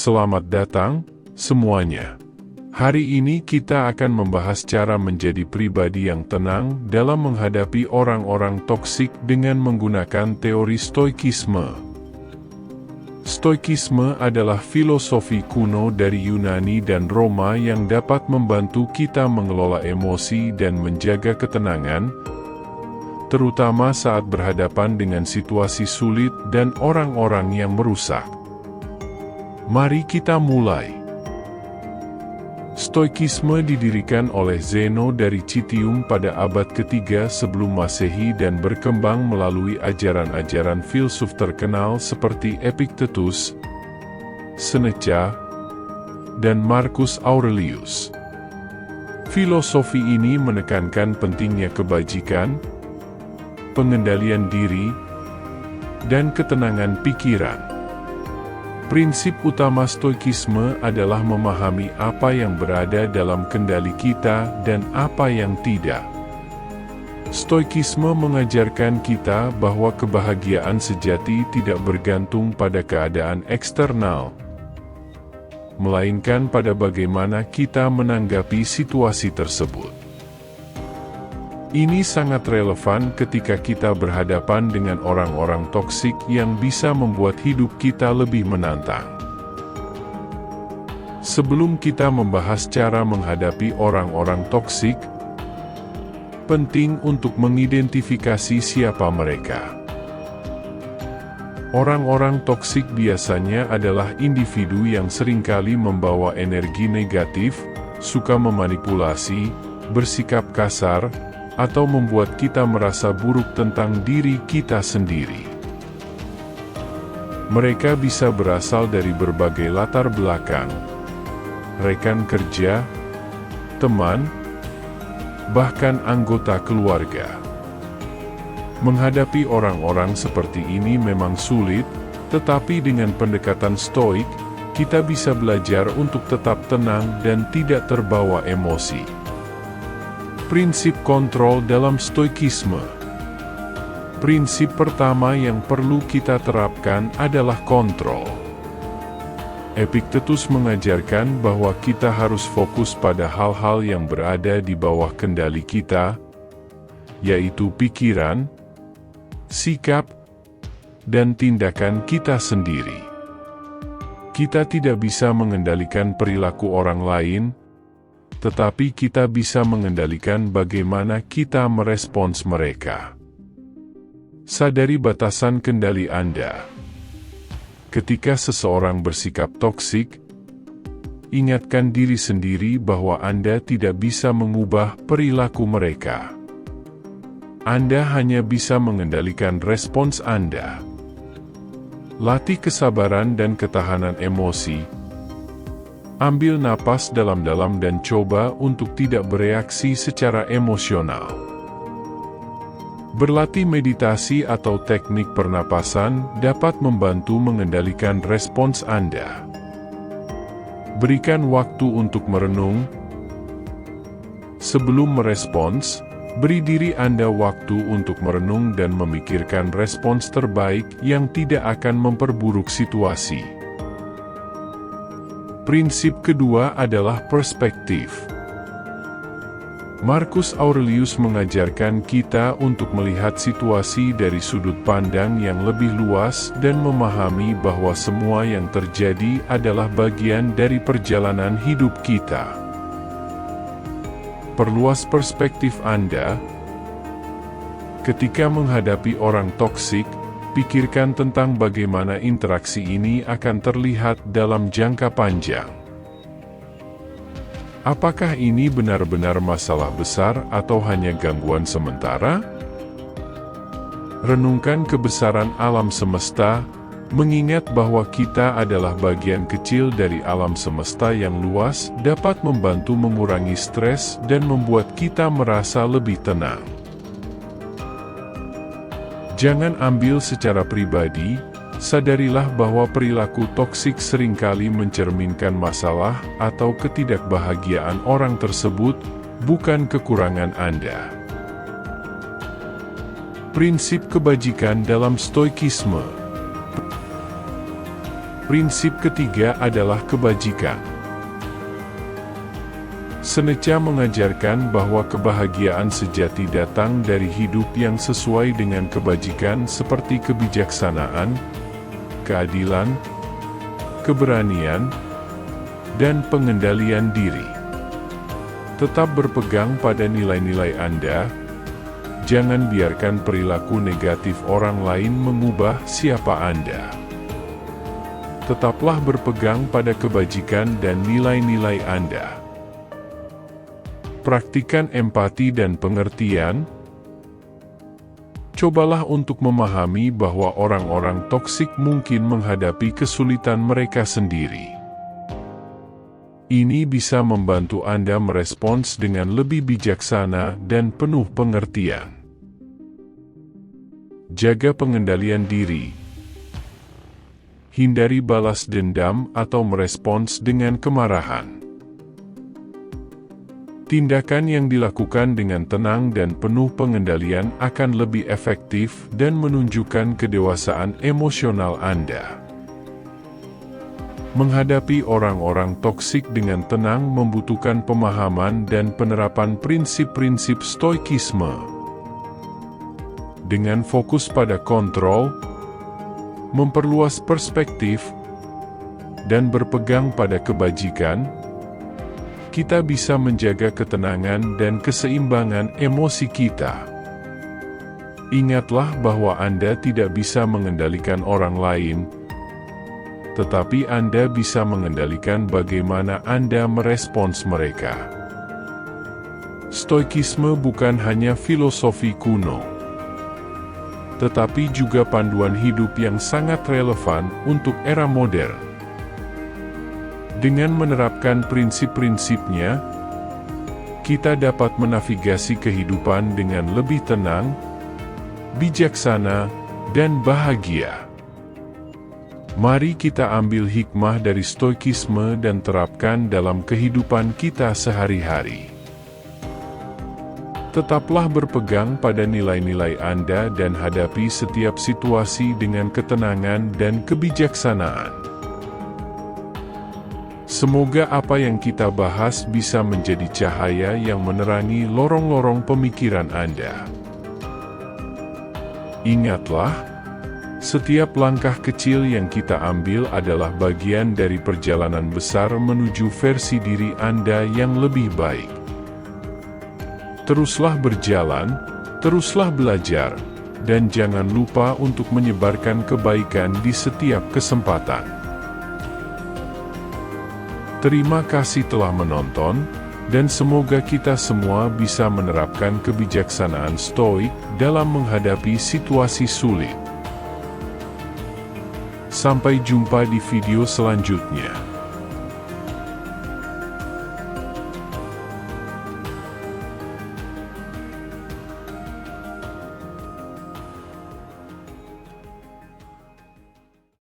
Selamat datang, semuanya. Hari ini kita akan membahas cara menjadi pribadi yang tenang dalam menghadapi orang-orang toksik dengan menggunakan teori Stoikisme. Stoikisme adalah filosofi kuno dari Yunani dan Roma yang dapat membantu kita mengelola emosi dan menjaga ketenangan, terutama saat berhadapan dengan situasi sulit dan orang-orang yang merusak. Mari kita mulai. Stoikisme didirikan oleh Zeno dari Citium pada abad ketiga sebelum Masehi dan berkembang melalui ajaran-ajaran filsuf terkenal seperti Epictetus, Seneca, dan Marcus Aurelius. Filosofi ini menekankan pentingnya kebajikan, pengendalian diri, dan ketenangan pikiran. Prinsip utama Stoikisme adalah memahami apa yang berada dalam kendali kita dan apa yang tidak. Stoikisme mengajarkan kita bahwa kebahagiaan sejati tidak bergantung pada keadaan eksternal, melainkan pada bagaimana kita menanggapi situasi tersebut. Ini sangat relevan ketika kita berhadapan dengan orang-orang toksik yang bisa membuat hidup kita lebih menantang. Sebelum kita membahas cara menghadapi orang-orang toksik, penting untuk mengidentifikasi siapa mereka. Orang-orang toksik biasanya adalah individu yang seringkali membawa energi negatif, suka memanipulasi, bersikap kasar, atau membuat kita merasa buruk tentang diri kita sendiri. Mereka bisa berasal dari berbagai latar belakang, rekan kerja, teman, bahkan anggota keluarga. Menghadapi orang-orang seperti ini memang sulit, tetapi dengan pendekatan stoik, kita bisa belajar untuk tetap tenang dan tidak terbawa emosi. Prinsip kontrol dalam Stoikisme. Prinsip pertama yang perlu kita terapkan adalah kontrol. Epictetus mengajarkan bahwa kita harus fokus pada hal-hal yang berada di bawah kendali kita, yaitu pikiran, sikap, dan tindakan kita sendiri. Kita tidak bisa mengendalikan perilaku orang lain, tetapi kita bisa mengendalikan bagaimana kita merespons mereka. Sadari batasan kendali Anda. Ketika seseorang bersikap toksik, ingatkan diri sendiri bahwa Anda tidak bisa mengubah perilaku mereka. Anda hanya bisa mengendalikan respons Anda. Latih kesabaran dan ketahanan emosi. Ambil napas dalam-dalam dan coba untuk tidak bereaksi secara emosional. Berlatih meditasi atau teknik pernapasan dapat membantu mengendalikan respons Anda. Berikan waktu untuk merenung. Sebelum merespons, beri diri Anda waktu untuk merenung dan memikirkan respons terbaik yang tidak akan memperburuk situasi. Prinsip kedua adalah perspektif. Marcus Aurelius mengajarkan kita untuk melihat situasi dari sudut pandang yang lebih luas dan memahami bahwa semua yang terjadi adalah bagian dari perjalanan hidup kita. Perluas perspektif Anda. Ketika menghadapi orang toksik, pikirkan tentang bagaimana interaksi ini akan terlihat dalam jangka panjang. Apakah ini benar-benar masalah besar atau hanya gangguan sementara? Renungkan kebesaran alam semesta, mengingat bahwa kita adalah bagian kecil dari alam semesta yang luas, dapat membantu mengurangi stres dan membuat kita merasa lebih tenang. Jangan ambil secara pribadi, sadarilah bahwa perilaku toksik seringkali mencerminkan masalah atau ketidakbahagiaan orang tersebut, bukan kekurangan Anda. Prinsip kebajikan dalam Stoikisme. Prinsip ketiga adalah kebajikan. Seneca mengajarkan bahwa kebahagiaan sejati datang dari hidup yang sesuai dengan kebajikan seperti kebijaksanaan, keadilan, keberanian, dan pengendalian diri. Tetap berpegang pada nilai-nilai Anda. Jangan biarkan perilaku negatif orang lain mengubah siapa Anda. Tetaplah berpegang pada kebajikan dan nilai-nilai Anda. Praktikan empati dan pengertian. Cobalah untuk memahami bahwa orang-orang toksik mungkin menghadapi kesulitan mereka sendiri. Ini bisa membantu Anda merespons dengan lebih bijaksana dan penuh pengertian. Jaga pengendalian diri. Hindari balas dendam atau merespons dengan kemarahan. Tindakan yang dilakukan dengan tenang dan penuh pengendalian akan lebih efektif dan menunjukkan kedewasaan emosional Anda. Menghadapi orang-orang toksik dengan tenang membutuhkan pemahaman dan penerapan prinsip-prinsip stoikisme. Dengan fokus pada kontrol, memperluas perspektif, dan berpegang pada kebajikan, kita bisa menjaga ketenangan dan keseimbangan emosi kita. Ingatlah bahwa Anda tidak bisa mengendalikan orang lain, tetapi Anda bisa mengendalikan bagaimana Anda merespons mereka. Stoikisme bukan hanya filosofi kuno, tetapi juga panduan hidup yang sangat relevan untuk era modern. Dengan menerapkan prinsip-prinsipnya, kita dapat menavigasi kehidupan dengan lebih tenang, bijaksana, dan bahagia. Mari kita ambil hikmah dari stoikisme dan terapkan dalam kehidupan kita sehari-hari. Tetaplah berpegang pada nilai-nilai Anda dan hadapi setiap situasi dengan ketenangan dan kebijaksanaan. Semoga apa yang kita bahas bisa menjadi cahaya yang menerangi lorong-lorong pemikiran Anda. Ingatlah, setiap langkah kecil yang kita ambil adalah bagian dari perjalanan besar menuju versi diri Anda yang lebih baik. Teruslah berjalan, teruslah belajar, dan jangan lupa untuk menyebarkan kebaikan di setiap kesempatan. Terima kasih telah menonton, dan semoga kita semua bisa menerapkan kebijaksanaan stoik dalam menghadapi situasi sulit. Sampai jumpa di video selanjutnya.